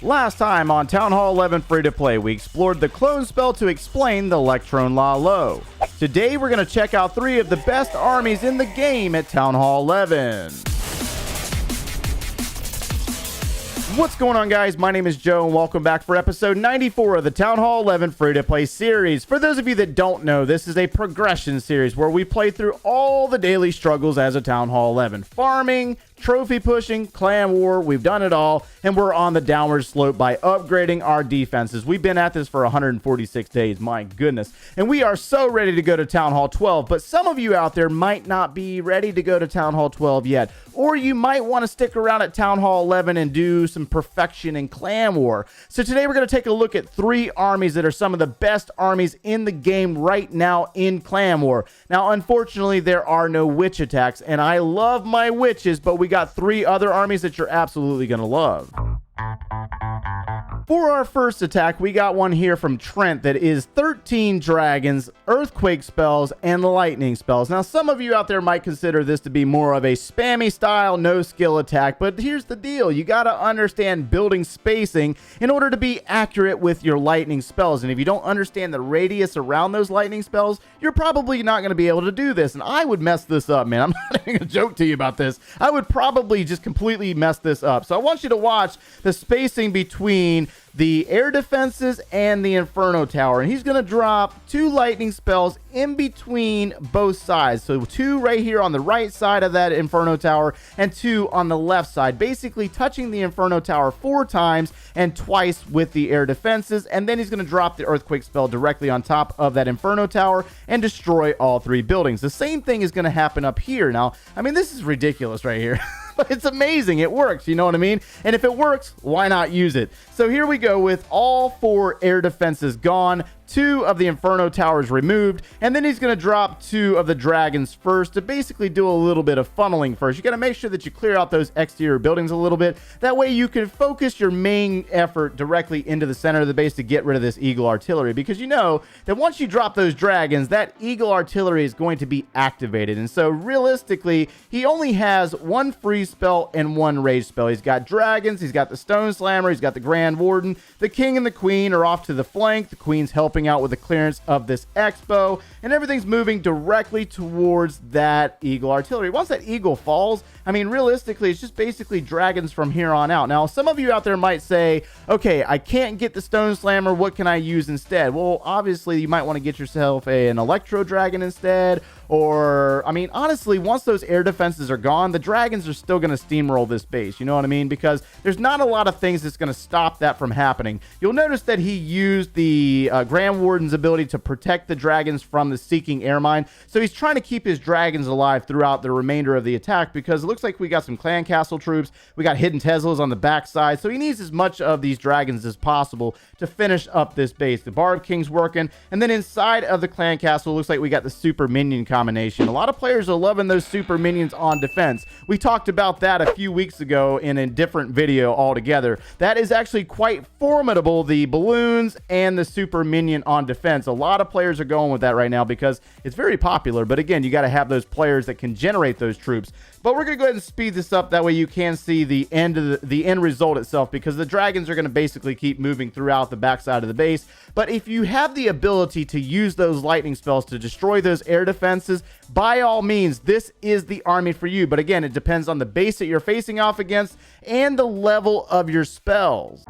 Last time on Town Hall 11 Free to Play, we explored the clone spell to explain the Electrone LaLo. Today we're going to check out 3 of the best armies in the game at Town Hall 11. What's going on, guys? My name is Joe and welcome back for episode 94 of the Town Hall 11 Free to Play series. For those of you that don't know, this is a progression series where we play through all the daily struggles as a Town Hall 11. Farming, trophy pushing, clan war, we've done it all, and we're on the downward slope by upgrading our defenses. We've been at this for 146 days, my goodness, and we are so ready to go to Town Hall 12, but some of you out there might not be ready to go to Town Hall 12 yet, or you might want to stick around at Town Hall 11 and do some perfection in clan war. So today we're going to take a look at 3 armies that are some of the best armies in the game right now in clan war. Now, unfortunately, there are no witch attacks, and I love my witches, but we got 3 other armies that you're absolutely going to love. For our first attack, we got one here from Trent that is 13 dragons, earthquake spells, and lightning spells. Now, some of you out there might consider this to be more of a spammy style, no skill attack, but here's the deal. You got to understand building spacing in order to be accurate with your lightning spells. And if you don't understand the radius around those lightning spells, you're probably not going to be able to do this. And I would mess this up, man. I'm not even going to joke to you about this. I would probably just completely mess this up. So I want you to watch the spacing between the air defenses and the Inferno Tower, and he's going to drop 2 lightning spells in between both sides. So 2 right here on the right side of that Inferno Tower and 2 on the left side, basically touching the Inferno Tower 4 times and twice with the air defenses, and then he's going to drop the earthquake spell directly on top of that Inferno Tower and destroy all 3 buildings. The same thing is going to happen up here. Now, I mean, this is ridiculous right here. But it's amazing. It works. You know what I mean? And if it works, why not use it? So here we go with all 4 air defenses gone, 2 of the Inferno Towers removed, and then he's going to drop 2 of the dragons first to basically do a little bit of funneling first. You got to make sure that you clear out those exterior buildings a little bit. That way you can focus your main effort directly into the center of the base to get rid of this Eagle Artillery, because you know that once you drop those dragons, that Eagle Artillery is going to be activated. And so realistically, he only has 1 freeze spell and 1 rage spell. He's got dragons, he's got the Stone Slammer, he's got the Grand Warden. The King and the Queen are off to the flank. The Queen's helping out with the clearance of this expo, and everything's moving directly towards that Eagle Artillery. Once that Eagle falls, I mean, realistically, it's just basically dragons from here on out. Now, some of you out there might say, okay, I can't get the Stone Slammer. What can I use instead? Well, obviously, you might want to get yourself an Electro Dragon instead. Or, I mean, honestly, once those air defenses are gone, the dragons are still going to steamroll this base. You know what I mean? Because there's not a lot of things that's going to stop that from happening. You'll notice that he used the Grand Warden's ability to protect the dragons from the Seeking Air Mine. So he's trying to keep his dragons alive throughout the remainder of the attack, because it looks like we got some Clan Castle troops. We got hidden Teslas on the backside. So he needs as much of these dragons as possible to finish up this base. The Barb King's working. And then inside of the Clan Castle, it looks like we got the Super Minion combination. A lot of players are loving those super minions on defense. We talked about that a few weeks ago in a different video altogether. That is actually quite formidable, the balloons and the super minion on defense. A lot of players are going with that right now because it's very popular, but again, you got to have those players that can generate those troops. But we're going to go ahead and speed this up, that way you can see the end of the end result itself, because the dragons are going to basically keep moving throughout the backside of the base. But if you have the ability to use those lightning spells to destroy those air defenses, by all means, this is the army for you. But again, it depends on the base that you're facing off against and the level of your spells.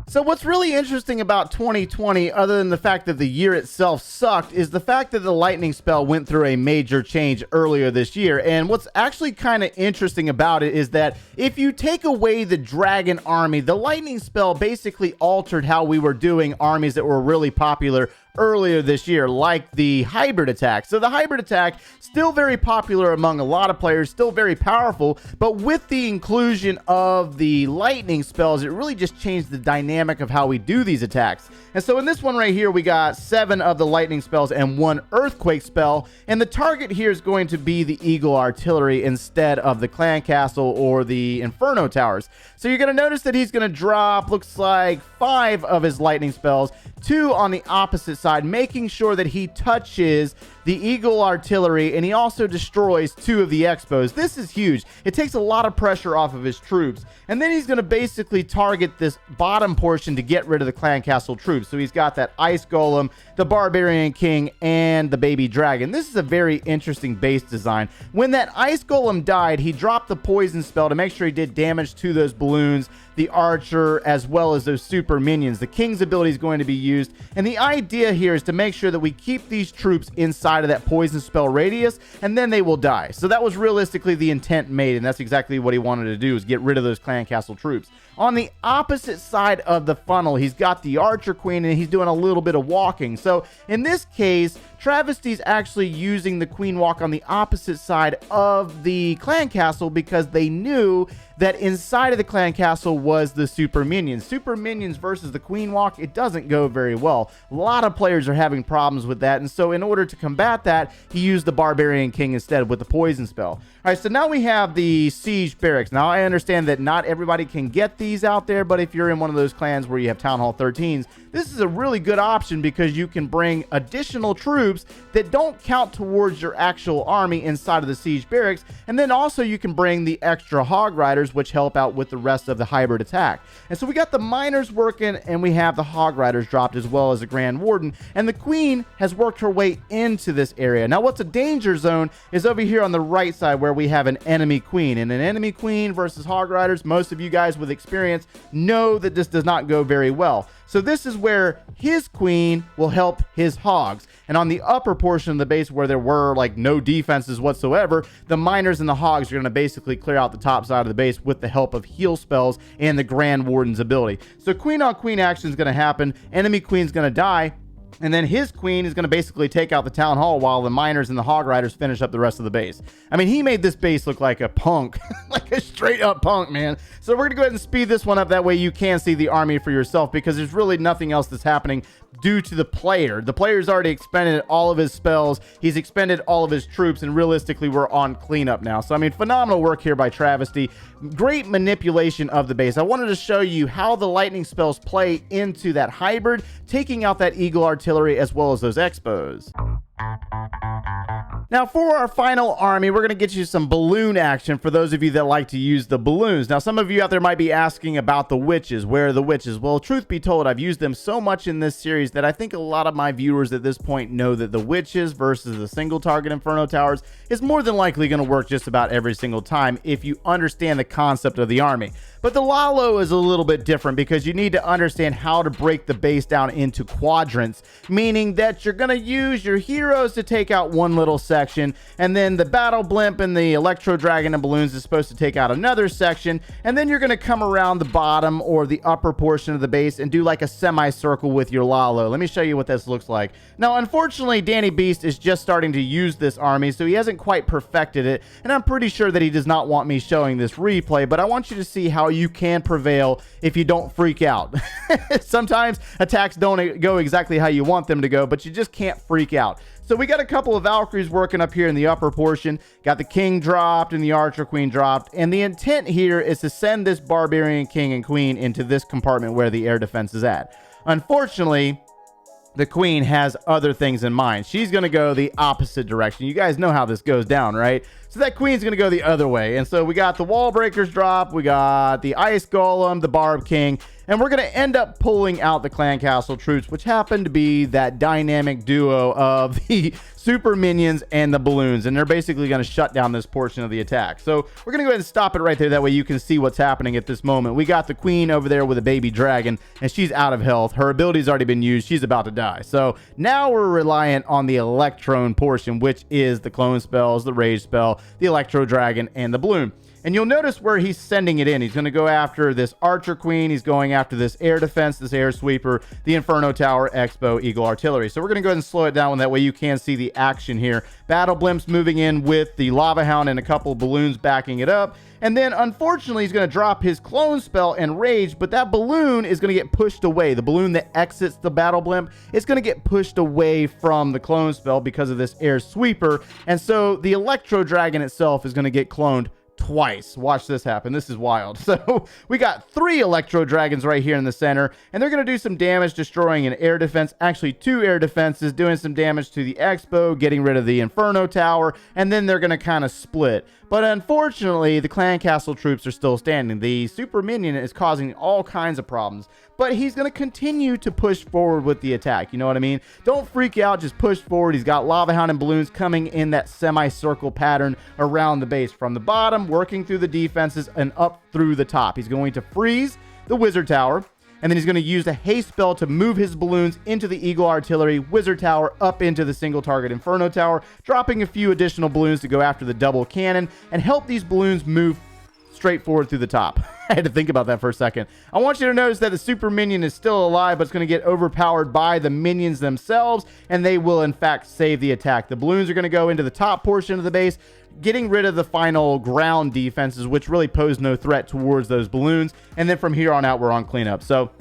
So what's really interesting about 2020, other than the fact that the year itself sucked, is the fact that the lightning spell went through a major change earlier this year. And what's actually kind of interesting about it is that if you take away the dragon army, the lightning spell basically altered how we were doing armies that were really popular earlier this year, like the hybrid attack. So the hybrid attack, still very popular among a lot of players, still very powerful, but with the inclusion of the lightning spells, it really just changed the dynamic of how we do these attacks. And so in this one right here, we got 7 of the lightning spells and 1 earthquake spell, and the target here is going to be the Eagle Artillery instead of the Clan Castle or the Inferno Towers. So you're going to notice that he's going to drop, looks like 5 of his lightning spells, 2 on the opposite outside, making sure that he touches the Eagle artillery, and he also destroys 2 of the Expos. This is huge. It takes a lot of pressure off of his troops, and then he's going to basically target this bottom portion to get rid of the clan castle troops. So he's got that Ice Golem, the Barbarian King, and the Baby Dragon. This is a very interesting base design. When that Ice Golem died, he dropped the poison spell to make sure he did damage to those balloons, the archer, as well as those super minions. The King's ability is going to be used, and the idea here is to make sure that we keep these troops inside of that poison spell radius, and then they will die. So that was realistically the intent made, and that's exactly what he wanted to do, is get rid of those clan castle troops. On the opposite side of the funnel, he's got the Archer Queen, and he's doing a little bit of walking. So in this case, Travesty's actually using the Queen Walk on the opposite side of the clan castle because they knew that inside of the clan castle was the super minions. Super minions versus the Queen Walk, it doesn't go very well. A lot of players are having problems with that, and so in order to combat that, he used the Barbarian King instead with the poison spell. All right, so now we have the siege barracks. Now I understand that not everybody can get these out there, but if you're in one of those clans where you have Town Hall 13s, this is a really good option because you can bring additional troops that don't count towards your actual army inside of the siege barracks, and then also you can bring the extra hog riders, which help out with the rest of the hybrid attack. And so we got the miners working, and we have the hog riders dropped, as well as the Grand Warden, and the Queen has worked her way into this area. Now what's a danger zone is over here on the right side, where we have an enemy queen, and an enemy queen versus hog riders, most of you guys with experience know that this does not go very well. So this is where his queen will help his hogs. And on the upper portion of the base, where there were like no defenses whatsoever, the miners and the hogs are going to basically clear out the top side of the base with the help of heal spells and the Grand Warden's ability. So queen on queen action is going to happen. Enemy queen's going to die, and then his queen is going to basically take out the town hall while the miners and the hog riders finish up the rest of the base. I mean, he made this base look like a punk, like a straight up punk, man. So we're going to go ahead and speed this one up. That way you can see the army for yourself, because there's really nothing else that's happening due to the player. The player's already expended all of his spells. He's expended all of his troops, and realistically, we're on cleanup now. So, I mean, phenomenal work here by Travesty. Great manipulation of the base. I wanted to show you how the lightning spells play into that hybrid, taking out that Eagle artillery as well as those Expos. Now, for our final army, we're going to get you some balloon action for those of you that like to use the balloons. Now, some of you out there might be asking about the witches. Where are the witches? Well, truth be told, I've used them so much in this series that I think a lot of my viewers at this point know that the witches versus the single target Inferno Towers is more than likely going to work just about every single time if you understand the concept of the army. But the LaLo is a little bit different because you need to understand how to break the base down into quadrants, meaning that you're going to use your heroes to take out one little section, and then the battle blimp and the electro dragon and balloons is supposed to take out another section, and then you're going to come around the bottom or the upper portion of the base and do like a semicircle with your LaLo. Let me show you what this looks like. Now, unfortunately, Danny Beast is just starting to use this army, so he hasn't quite perfected it, and I'm pretty sure that he does not want me showing this replay, but I want you to see how you can prevail if you don't freak out. Sometimes attacks don't go exactly how you want them to go, but you just can't freak out. So we got a couple of Valkyries working up here in the upper portion, got the King dropped and the Archer Queen dropped, and the intent here is to send this Barbarian King and Queen into this compartment where the air defense is at. Unfortunately, the Queen has other things in mind. She's going to go the opposite direction. You guys know how this goes down, right? So that Queen's going to go the other way. And so we got the Wall Breakers drop, we got the Ice Golem, the Barb King, and we're going to end up pulling out the Clan Castle troops, which happen to be that dynamic duo of the super minions and the balloons. And they're basically going to shut down this portion of the attack. So we're going to go ahead and stop it right there. That way you can see what's happening at this moment. We got the Queen over there with a baby dragon, and she's out of health. Her ability's already been used. She's about to die. So now we're reliant on the Electrone portion, which is the clone spells, the rage spell, the Electro Dragon, and the balloon. And you'll notice where he's sending it in. He's going to go after this Archer Queen. He's going after this air defense, this air sweeper, the Inferno Tower, Expo, Eagle Artillery. So we're going to go ahead and slow it down. That way you can see the action here. Battle Blimps moving in with the Lava Hound and a couple balloons backing it up. And then, unfortunately, he's going to drop his clone spell and rage, but that balloon is going to get pushed away. The balloon that exits the battle blimp is going to get pushed away from the clone spell because of this air sweeper. And so the Electro Dragon itself is going to get cloned twice. Watch this happen. This is wild. So we got 3 Electro Dragons right here in the center, and they're going to do some damage, destroying an air defense, actually 2 air defenses, doing some damage to the Expo, getting rid of the Inferno Tower, and then they're going to kind of split. But unfortunately, the Clan Castle troops are still standing. The Super Minion is causing all kinds of problems, but he's going to continue to push forward with the attack. You know what I mean? Don't freak out. Just push forward. He's got Lava Hound and balloons coming in that semicircle pattern around the base, from the bottom, working through the defenses, and up through the top. He's going to freeze the Wizard Tower, and then he's going to use the haste spell to move his balloons into the Eagle Artillery, Wizard Tower, up into the single target Inferno Tower, dropping a few additional balloons to go after the double cannon and help these balloons move straight forward through the top. I had to think about that for a second. I want you to notice that the Super Minion is still alive, but it's going to get overpowered by the minions themselves, and they will in fact save the attack. The balloons are going to go into the top portion of the base, getting rid of the final ground defenses, which really pose no threat towards those balloons. And then from here on out, we're on cleanup. So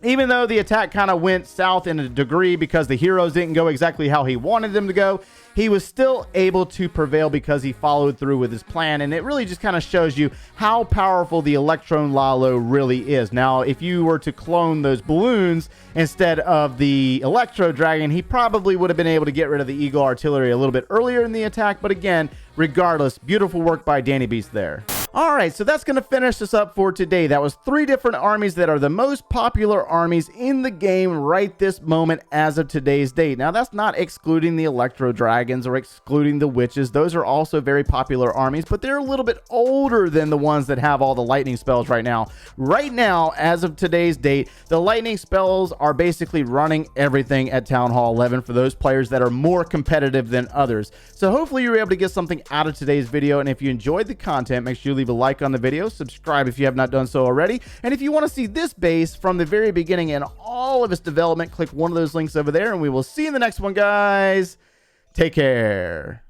even though the attack kind of went south in a degree because the heroes didn't go exactly how he wanted them to go, he was still able to prevail because he followed through with his plan. And it really just kind of shows you how powerful the Electrone LaLo really is. Now, if you were to clone those balloons instead of the Electro Dragon, he probably would have been able to get rid of the Eagle Artillery a little bit earlier in the attack. But again, regardless, beautiful work by Danny Beast there. All right, so that's going to finish us up for today. That was 3 different armies that are the most popular armies in the game right this moment as of today's date. Now, that's not excluding the Electro Dragons or excluding the Witches. Those are also very popular armies, but they're a little bit older than the ones that have all the lightning spells right now. Right now, as of today's date, the lightning spells are basically running everything at Town Hall 11 for those players that are more competitive than others. So hopefully you were able to get something out of today's video, and if you enjoyed the content, make sure you leave a like on the video, subscribe if you have not done so already, and if you want to see this base from the very beginning and all of its development, click one of those links over there, and we will see you in the next one, guys. Take care.